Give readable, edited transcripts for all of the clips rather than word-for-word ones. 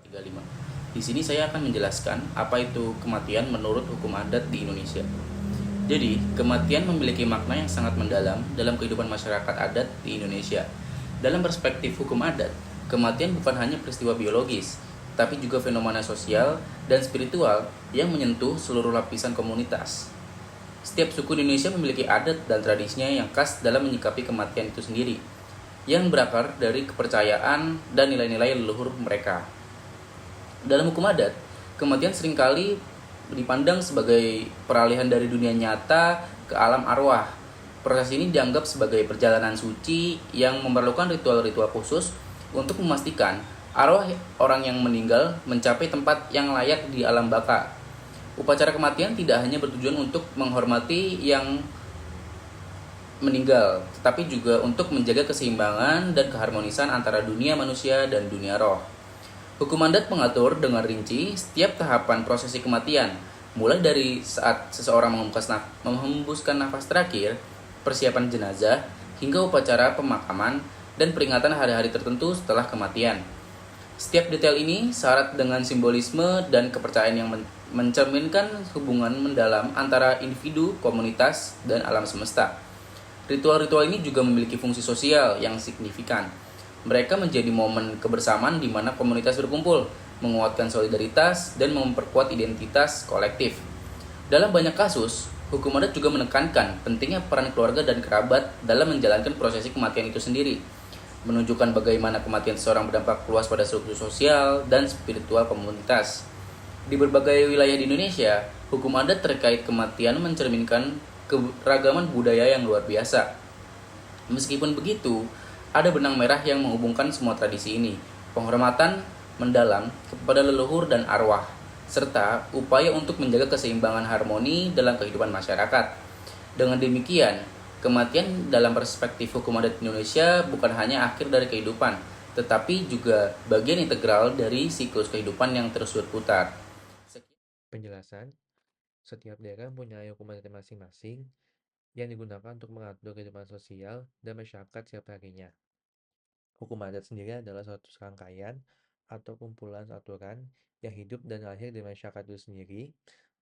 35. Di sini saya akan menjelaskan apa itu kematian menurut hukum adat di Indonesia. Jadi, kematian memiliki makna yang sangat mendalam dalam kehidupan masyarakat adat di Indonesia. Dalam perspektif hukum adat, kematian bukan hanya peristiwa biologis, tapi juga fenomena sosial dan spiritual yang menyentuh seluruh lapisan komunitas. Setiap suku di Indonesia memiliki adat dan tradisinya yang khas dalam menyikapi kematian itu sendiri, yang berakar dari kepercayaan dan nilai-nilai leluhur mereka. Dalam hukum adat, kematian seringkali dipandang sebagai peralihan dari dunia nyata ke alam arwah. Proses ini dianggap sebagai perjalanan suci yang memerlukan ritual-ritual khusus untuk memastikan arwah orang yang meninggal mencapai tempat yang layak di alam baka. Upacara kematian tidak hanya bertujuan untuk menghormati yang meninggal, tetapi juga untuk menjaga keseimbangan dan keharmonisan antara dunia manusia dan dunia roh. Hukum adat mengatur dengan rinci setiap tahapan prosesi kematian, mulai dari saat seseorang menghembuskan nafas terakhir, persiapan jenazah, hingga upacara pemakaman dan peringatan hari-hari tertentu setelah kematian. Setiap detail ini syarat dengan simbolisme dan kepercayaan yang mencerminkan hubungan mendalam antara individu, komunitas, dan alam semesta. Ritual-ritual ini juga memiliki fungsi sosial yang signifikan. Mereka menjadi momen kebersamaan di mana komunitas berkumpul, menguatkan solidaritas, dan memperkuat identitas kolektif. Dalam banyak kasus, hukum adat juga menekankan pentingnya peran keluarga dan kerabat dalam menjalankan prosesi kematian itu sendiri, menunjukkan bagaimana kematian seseorang berdampak luas pada struktur sosial dan spiritual komunitas. Di berbagai wilayah di Indonesia, hukum adat terkait kematian mencerminkan keragaman budaya yang luar biasa. Meskipun begitu, ada benang merah yang menghubungkan semua tradisi ini, penghormatan mendalam kepada leluhur dan arwah, serta upaya untuk menjaga keseimbangan harmoni dalam kehidupan masyarakat. Dengan demikian, kematian dalam perspektif hukum adat Indonesia bukan hanya akhir dari kehidupan, tetapi juga bagian integral dari siklus kehidupan yang terus berputar. Penjelasan, setiap daerah punya hukum adat masing-masing yang digunakan untuk mengatur kehidupan sosial dan masyarakat setiap harinya. Hukum adat sendiri adalah suatu serangkaian atau kumpulan aturan yang hidup dan lahir di masyarakat itu sendiri,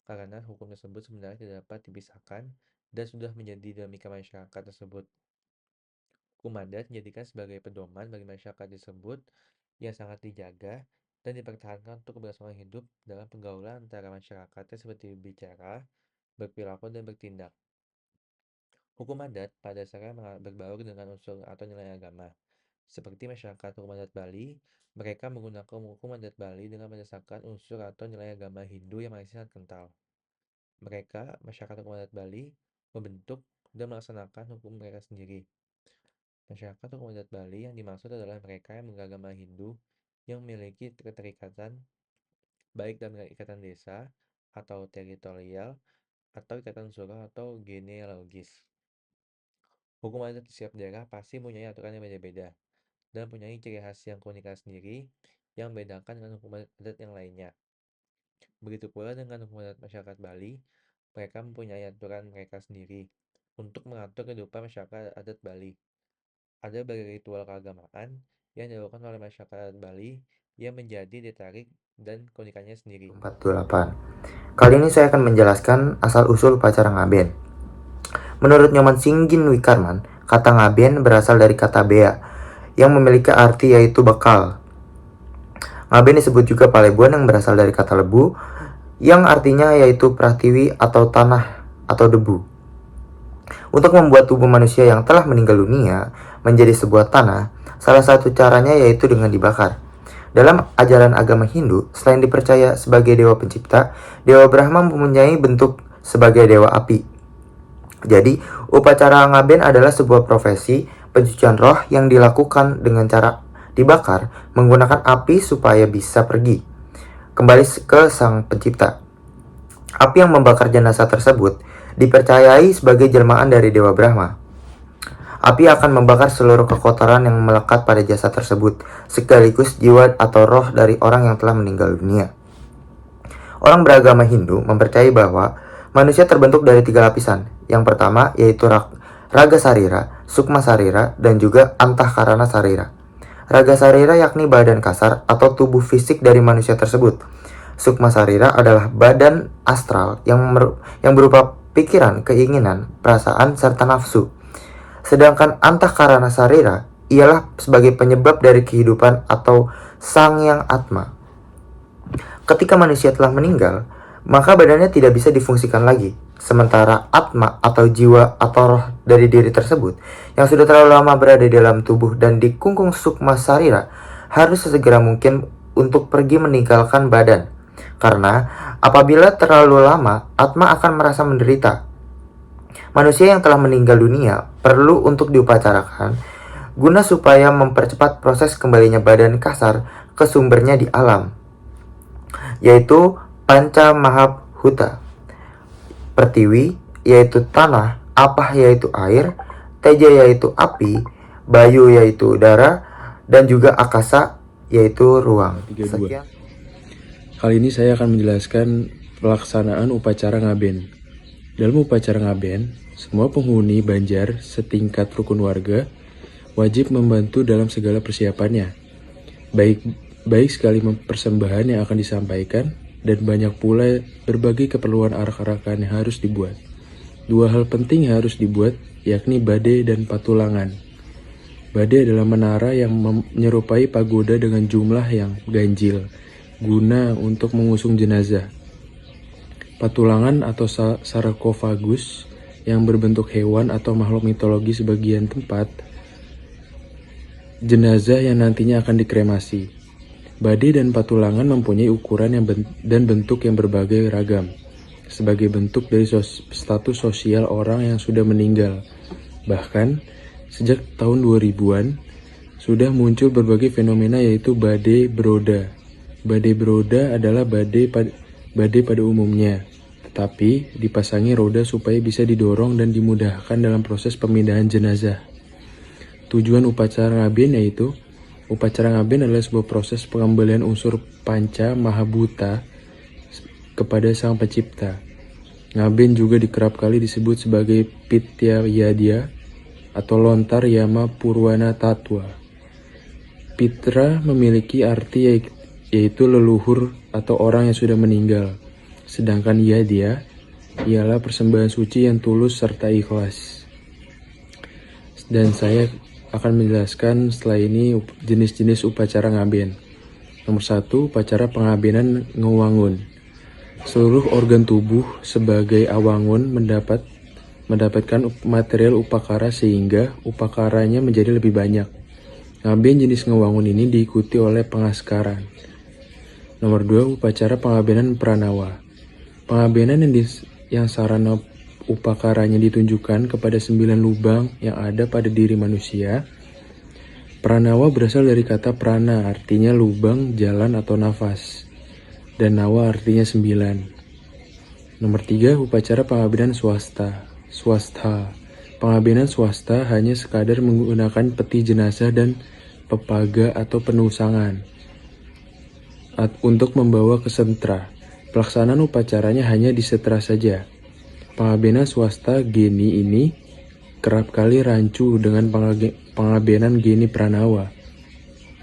karena hukum tersebut sebenarnya tidak dapat dipisahkan dan sudah menjadi dinamika masyarakat tersebut. Hukum adat dijadikan sebagai pedoman bagi masyarakat tersebut yang sangat dijaga dan dipertahankan untuk keberlangsungan hidup dalam pergaulan antara masyarakatnya seperti berbicara, berperilaku, dan bertindak. Hukum adat pada dasarnya berbaur dengan unsur atau nilai agama. Seperti masyarakat hukum adat Bali, mereka menggunakan hukum adat Bali dengan berdasarkan unsur atau nilai agama Hindu yang masih sangat kental. Masyarakat hukum adat Bali, membentuk dan melaksanakan hukum mereka sendiri. Masyarakat hukum adat Bali yang dimaksud adalah mereka yang beragama Hindu yang memiliki keterikatan baik dalam ikatan desa atau teritorial atau ikatan surah atau genealogis. Hukum adat di setiap daerah pasti punya aturan yang beda-beda dan punya ciri khas yang keunikan sendiri yang membedakan dengan hukum adat yang lainnya. Begitu pula dengan hukum adat masyarakat Bali, mereka mempunyai aturan mereka sendiri untuk mengatur kehidupan masyarakat adat Bali. Ada berbagai ritual keagamaan yang dilakukan oleh masyarakat adat Bali yang menjadi ditarik dan keunikannya sendiri. 48. Kali ini saya akan menjelaskan asal-usul upacara ngaben. Menurut Nyoman Singgin Wikarman, kata ngaben berasal dari kata bea yang memiliki arti yaitu bekal. Ngaben disebut juga palebuan yang berasal dari kata lebu yang artinya yaitu pratiwi atau tanah atau debu. Untuk membuat tubuh manusia yang telah meninggal dunia menjadi sebuah tanah, salah satu caranya yaitu dengan dibakar. Dalam ajaran agama Hindu, selain dipercaya sebagai dewa pencipta, Dewa Brahma mempunyai bentuk sebagai dewa api. Jadi, upacara ngaben adalah sebuah profesi pencucian roh yang dilakukan dengan cara dibakar menggunakan api supaya bisa pergi kembali ke sang pencipta. Api yang membakar jenazah tersebut dipercayai sebagai jelmaan dari Dewa Brahma. Api akan membakar seluruh kekotoran yang melekat pada jasad tersebut, sekaligus jiwa atau roh dari orang yang telah meninggal dunia. Orang beragama Hindu mempercayai bahwa manusia terbentuk dari 3 lapisan. Yang pertama yaitu raga sarira, sukma sarira, dan juga antahkarana sarira. Raga sarira yakni badan kasar atau tubuh fisik dari manusia tersebut. Sukma sarira adalah badan astral yang berupa pikiran, keinginan, perasaan, serta nafsu. Sedangkan antahkarana sarira ialah sebagai penyebab dari kehidupan atau sang yang atma. Ketika manusia telah meninggal, maka badannya tidak bisa difungsikan lagi. Sementara atma atau jiwa atau roh dari diri tersebut yang sudah terlalu lama berada di dalam tubuh dan dikungkung sukma sarira harus sesegera mungkin untuk pergi meninggalkan badan. Karena apabila terlalu lama, atma akan merasa menderita. Manusia yang telah meninggal dunia perlu untuk diupacarakan guna supaya mempercepat proses kembalinya badan kasar ke sumbernya di alam, yaitu Panca Mahabhuta. Pertiwi yaitu tanah, apah yaitu air, teja yaitu api, bayu yaitu udara, dan juga akasa yaitu ruang. 32. Sekian. Kali ini saya akan menjelaskan pelaksanaan upacara ngaben. Dalam upacara ngaben, semua penghuni Banjar setingkat rukun warga wajib membantu dalam segala persiapannya. Baik sekali persembahan yang akan disampaikan, dan banyak pula berbagai keperluan arak-arakan yang harus dibuat. Dua hal penting yang harus dibuat, yakni badai dan patulangan. Badai adalah menara yang menyerupai pagoda dengan jumlah yang ganjil, guna untuk mengusung jenazah. Patulangan atau sarkofagus yang berbentuk hewan atau makhluk mitologi sebagian tempat jenazah yang nantinya akan dikremasi. Badai dan patulangan mempunyai ukuran dan bentuk yang berbagai ragam, sebagai bentuk dari status sosial orang yang sudah meninggal. Bahkan, sejak tahun 2000-an, sudah muncul berbagai fenomena yaitu badai beroda. Badai beroda adalah badai pada umumnya, tetapi dipasangi roda supaya bisa didorong dan dimudahkan dalam proses pemindahan jenazah. Tujuan upacara ngaben yaitu upacara ngaben adalah sebuah proses pengembalian unsur Panca Mahabhuta kepada Sang Pencipta. Ngaben juga dikerap kali disebut sebagai Pitya Yadya atau lontar Yama Purwana Tatwa. Pitra memiliki arti yaitu leluhur atau orang yang sudah meninggal. Sedangkan Yadya ialah persembahan suci yang tulus serta ikhlas. Dan saya akan menjelaskan setelah ini jenis-jenis upacara ngaben. Nomor 1, upacara pengabenan ngewangun. Seluruh organ tubuh sebagai awangun mendapatkan material upakara sehingga upakaranya menjadi lebih banyak. Ngaben jenis ngewangun ini diikuti oleh pengaskaran. Nomor 2, upacara pengabenan pranawa. Pengabenan yang sarana upakaranya ditunjukkan kepada 9 lubang yang ada pada diri manusia. Pranawa berasal dari kata prana, artinya lubang, jalan atau nafas, dan nawa artinya 9. Nomor 3, upacara pengabenan swasta. Pengabenan swasta hanya sekadar menggunakan peti jenazah dan pepaga atau penusangan untuk membawa ke sentra. Pelaksanaan upacaranya hanya di setra saja. Pengabenan swasta geni ini kerap kali rancu dengan pengabenan geni pranawa.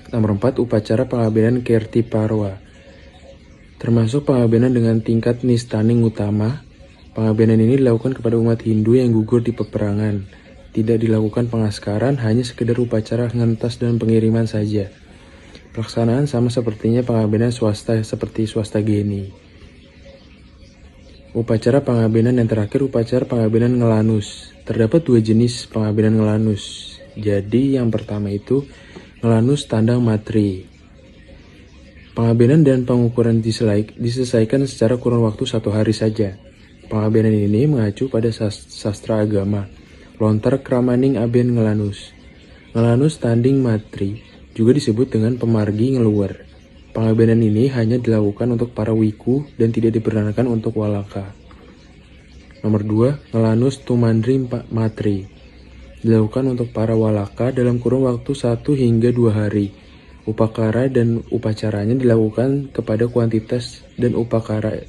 Nomor 4, upacara pengabenan Kerti Parwa. Termasuk pengabenan dengan tingkat nistaning utama. Pengabenan ini dilakukan kepada umat Hindu yang gugur di peperangan. Tidak dilakukan pengaskaran, hanya sekedar upacara ngentas dan pengiriman saja. Pelaksanaan sama sepertinya pengabenan swasta seperti swasta geni. Upacara pengabenan yang terakhir, upacara pengabenan ngelanus. Terdapat 2 jenis pengabenan ngelanus. Jadi yang pertama itu ngelanus tandang matri. Pengabenan dan pengukuran diselesaikan secara kurun waktu 1 hari saja. Pengabenan ini mengacu pada sastra agama. Lontar kramaning aben ngelanus. Ngelanus tanding matri juga disebut dengan pemargi ngeluar. Pengabenan ini hanya dilakukan untuk para wiku dan tidak diperanakan untuk walaka. Nomor 2, ngelanus tumandri matri. Dilakukan untuk para walaka dalam kurun waktu 1 hingga 2 hari. Upakara dan upacaranya dilakukan kepada kuantitas dan upakara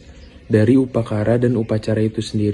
dan upacara itu sendiri.